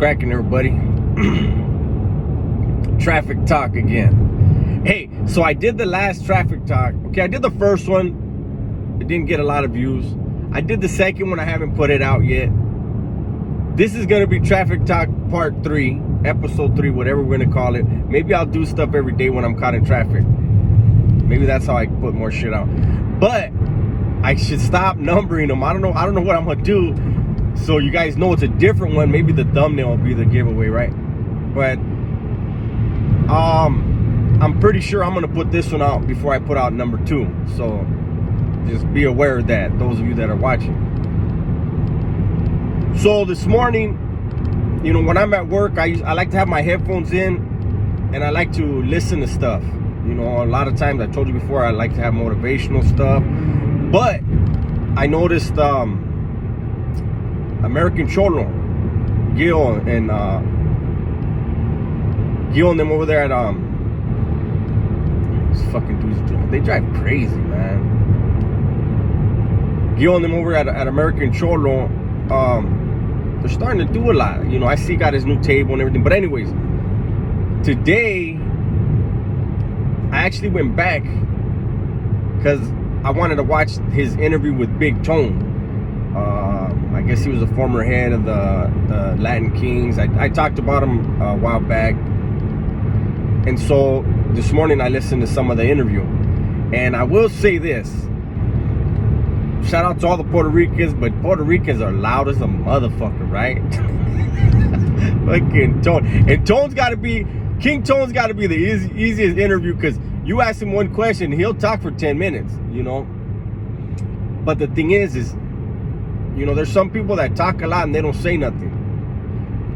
cracking, everybody? Traffic talk again. Hey, so I did the last traffic talk. Okay, I did the first one. It didn't get a lot of views. I did the second one. I haven't put it out yet. This is gonna be traffic talk part 3, episode 3, whatever we're gonna call it. Maybe I'll do stuff every day when I'm caught in traffic. Maybe that's how I put more shit out. But I should stop numbering them. I don't know what I'm gonna do, so you guys know it's a different one. Maybe the thumbnail will be the giveaway, right? But I'm pretty sure I'm gonna put this one out before I put out number 2. So just be aware of that, those of you that are watching. So this morning, you know, when I'm at work, I like to have my headphones in, and I like to listen to stuff. You know, a lot of times, I told you before, I like to have motivational stuff. But I noticed American Cholo, Gil and them over there at these fucking dudes, they drive crazy, man. Gil and them over at American Cholo, they're starting to do a lot. You know, I see he got his new table and everything. But anyways, today I actually went back because I wanted to watch his interview with Big Tone. I guess he was a former head of the Latin Kings. I talked about him a while back. And so this morning I listened to some of the interview. And I will say this. Shout out to all the Puerto Ricans, but Puerto Ricans are loud as a motherfucker, right? Fucking Tone. And King Tone's got to be the easiest interview, because you ask him one question, he'll talk for 10 minutes, you know? But the thing is, you know, there's some people that talk a lot and they don't say nothing.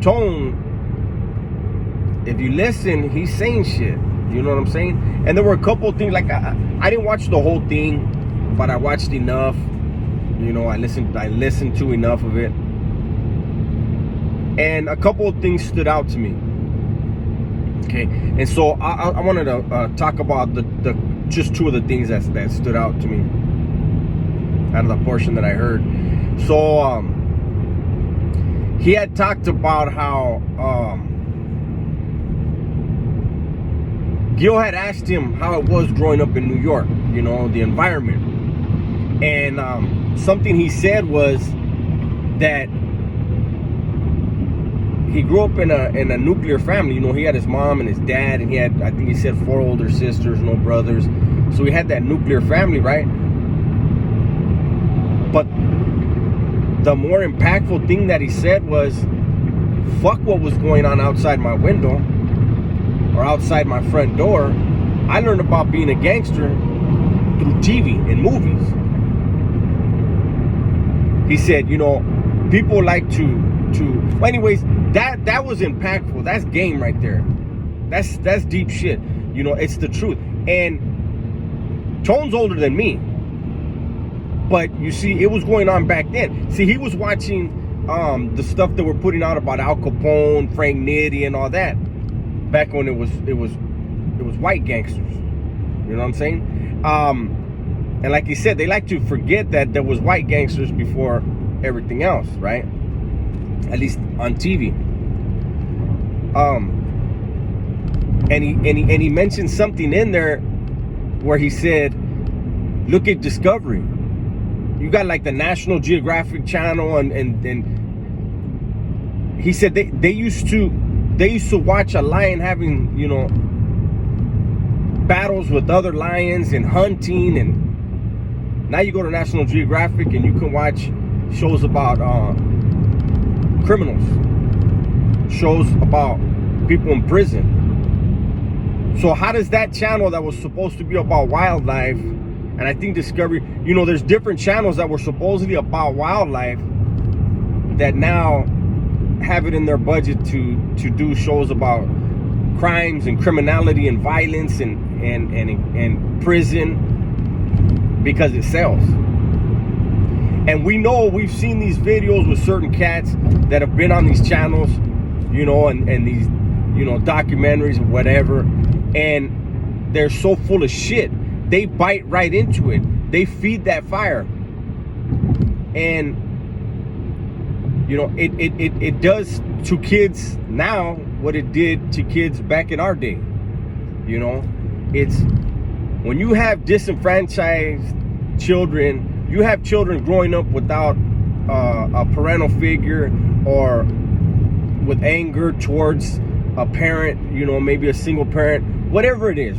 Tone, if you listen, he's saying shit. You know what I'm saying? And there were a couple of things, like I didn't watch the whole thing, but I watched enough. You know, I listened to enough of it. And a couple of things stood out to me. Okay, and so I wanted to talk about the just 2 of the things that stood out to me out of the portion that I heard. So he had talked about how Gil had asked him how it was growing up in New York, you know, the environment. And something he said was that he grew up in a nuclear family. You know, he had his mom and his dad, and he had, I think he said, 4 older sisters, no brothers. So he had that nuclear family, right? But the more impactful thing that he said was, fuck what was going on outside my window or outside my front door. I learned about being a gangster through TV and movies. He said, you know, people like to well, anyways, that was impactful. That's game right there. That's deep shit. You know, it's the truth. And Tone's older than me, but you see, it was going on back then. See, he was watching the stuff that were putting out about Al Capone, Frank Nitti, and all that back when it was white gangsters. You know what I'm saying? And like he said, they like to forget that there was white gangsters before everything else, right? At least on TV. And he mentioned something in there where he said, look at Discovery. You got like the National Geographic channel, and he said they used to watch a lion having, you know, battles with other lions and hunting, and now you go to National Geographic and you can watch shows about criminals, shows about people in prison. So how does that channel that was supposed to be about wildlife, and I think Discovery, you know, there's different channels that were supposedly about wildlife that now have it in their budget to do shows about crimes and criminality and violence and prison, because it sells. And we know, we've seen these videos with certain cats that have been on these channels, you know, and these, you know, documentaries or whatever, and they're so full of shit. They bite right into it. They feed that fire. And You know, it does to kids now what it did to kids back in our day. You know, it's when you have disenfranchised children, you have children growing up without a parental figure, or with anger towards a parent, you know, maybe a single parent, whatever it is,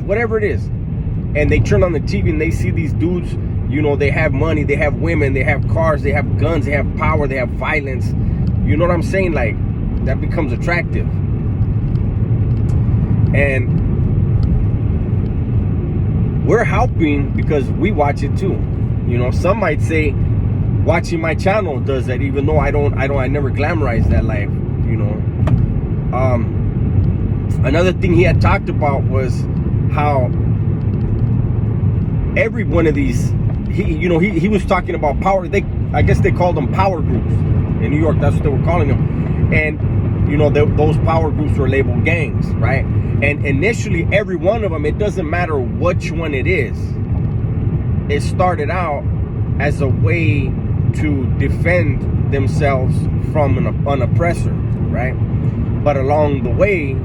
and they turn on the TV and they see these dudes, you know, they have money, they have women, they have cars, they have guns, they have power, they have violence. You know what I'm saying? Like, that becomes attractive. And we're helping because we watch it too. You know, some might say watching my channel does that, even though I never glamorize that life, you know. Another thing he had talked about was how every one of these, he was talking about power. I guess they called them power groups in New York. That's what they were calling them. And you know, those power groups were labeled gangs, right? And initially, every one of them, it doesn't matter which one it is, it started out as a way to defend themselves from an oppressor, right? But along the way,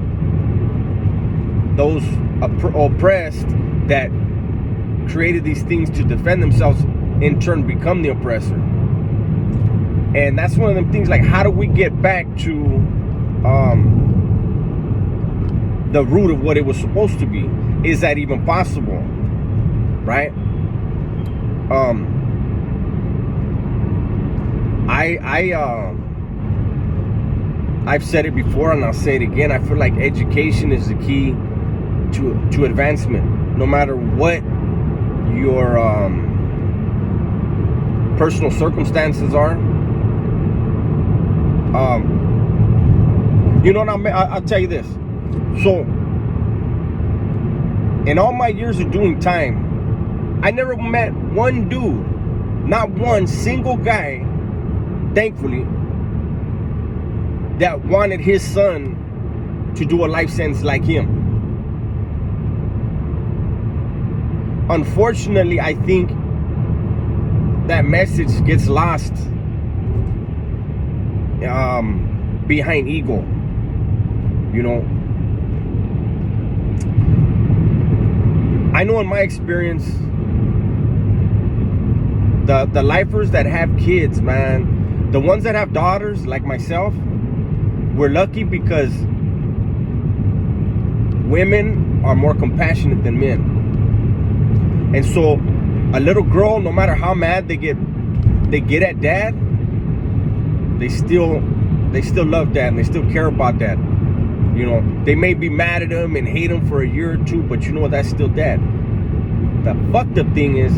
those oppressed that created these things to defend themselves in turn become the oppressor. And that's one of them things, like, how do we get back to the root of what it was supposed to be? Is that even possible, right? I've said it before and I'll say it again. I feel like education is the key to advancement, no matter what your personal circumstances are. You know what I'll tell you this. So, in all my years of doing time, I never met one dude, not one single guy, thankfully, that wanted his son to do a life sentence like him. Unfortunately, I think that message gets lost behind ego. You know, I know in my experience, the lifers that have kids, man, the ones that have daughters like myself, we're lucky because women are more compassionate than men. And so a little girl, no matter how mad they get at dad, they still love dad and they still care about dad. You know, they may be mad at him and hate him for a year or two, but you know what? That's still dad. The fucked up thing is,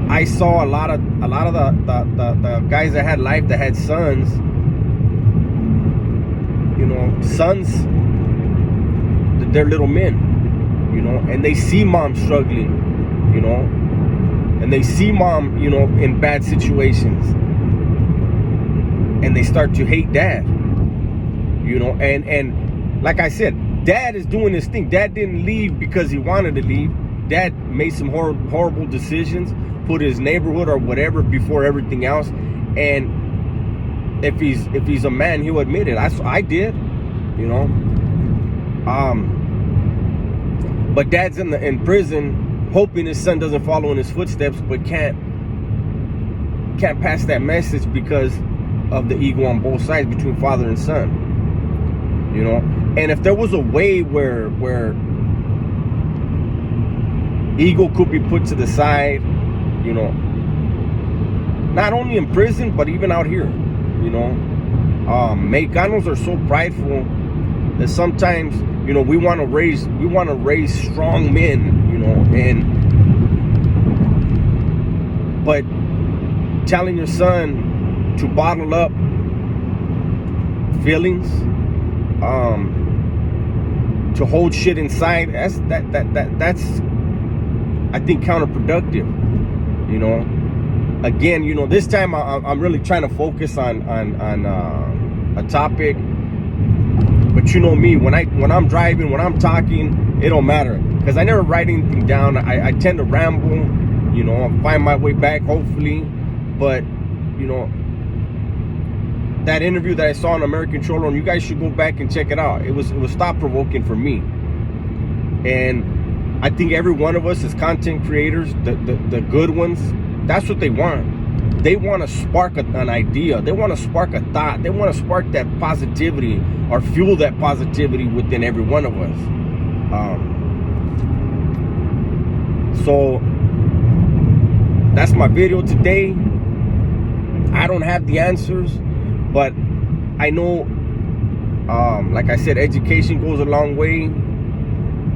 I saw a lot of the guys that had life, that had sons. You know, sons, they're little men. You know, and they see mom struggling. You know, and they see mom, you know, in bad situations, and they start to hate dad. You know, and like I said, dad is doing this thing. Dad didn't leave because he wanted to leave. Dad made some horrible decisions, put his neighborhood or whatever before everything else. And if he's a man, he'll admit it. I did, you know. But dad's in prison, hoping his son doesn't follow in his footsteps, but can't pass that message because of the ego on both sides between father and son. You know, and if there was a way where ego could be put to the side, you know, not only in prison but even out here, you know, Mexicanos are so prideful that sometimes, you know, we want to raise strong men, you know, but telling your son to bottle up feelings, to hold shit inside, that's I think counterproductive. You know, again, you know, this time I'm really trying to focus on a topic. But you know me, when I'm driving, when I'm talking, it don't matter, because I never write anything down. I tend to ramble, you know, find my way back hopefully. But you know, that interview that I saw on American Cholo, and you guys should go back and check it out. It was thought provoking for me, and I think every one of us as content creators, the good ones, that's what they want. They want to spark an idea. They want to spark a thought. They want to spark that positivity or fuel that positivity within every one of us. So that's my video today. I don't have the answers, but I know, like I said, education goes a long way.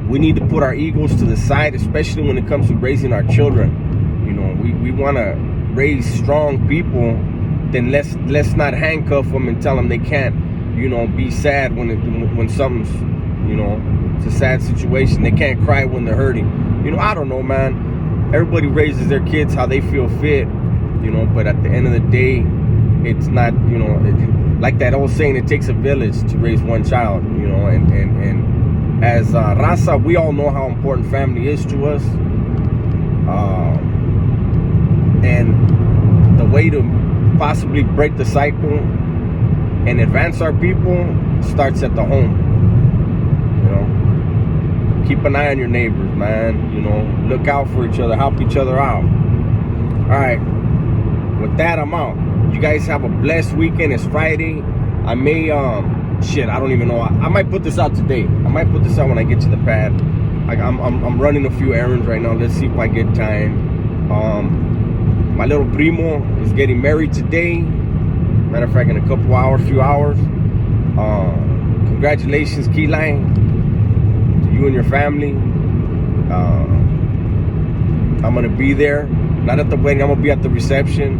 We need to put our egos to the side, especially when it comes to raising our children. You know, we want to raise strong people. Then let's not handcuff them and tell them they can't, you know, be sad when something's, you know, it's a sad situation. They can't cry when they're hurting. You know, I don't know, man. Everybody raises their kids how they feel fit, you know, but at the end of the day, it's not, you know, like that old saying, it takes a village to raise one child, you know, and as Raza, we all know how important family is to us. And the way to possibly break the cycle and advance our people starts at the home, you know. Keep an eye on your neighbors, man. You know, look out for each other, help each other out. All right, with that, I'm out. You guys have a blessed weekend. It's Friday. I may shit, I don't even know. I might put this out today. I might put this out when I get to the pad. I'm running a few errands right now. Let's see if I get time. My little primo is getting married today. Matter of fact, in a few hours. Congratulations, Keyline, to you and your family. I'm gonna be there, not at the wedding. I'm gonna be at the reception.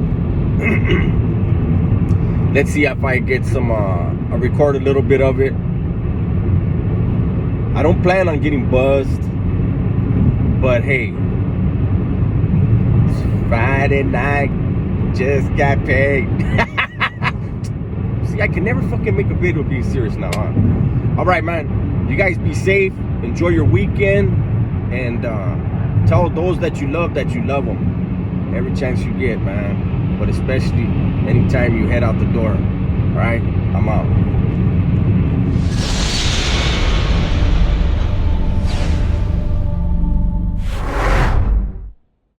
Let's see if I get some. I record a little bit of it. I don't plan on getting buzzed, but hey, it's Friday night, just got paid. See, I can never fucking make a video being serious now, huh? All right, man. You guys be safe. Enjoy your weekend, and tell those that you love them every chance you get, man. But especially anytime you head out the door. All right, I'm out.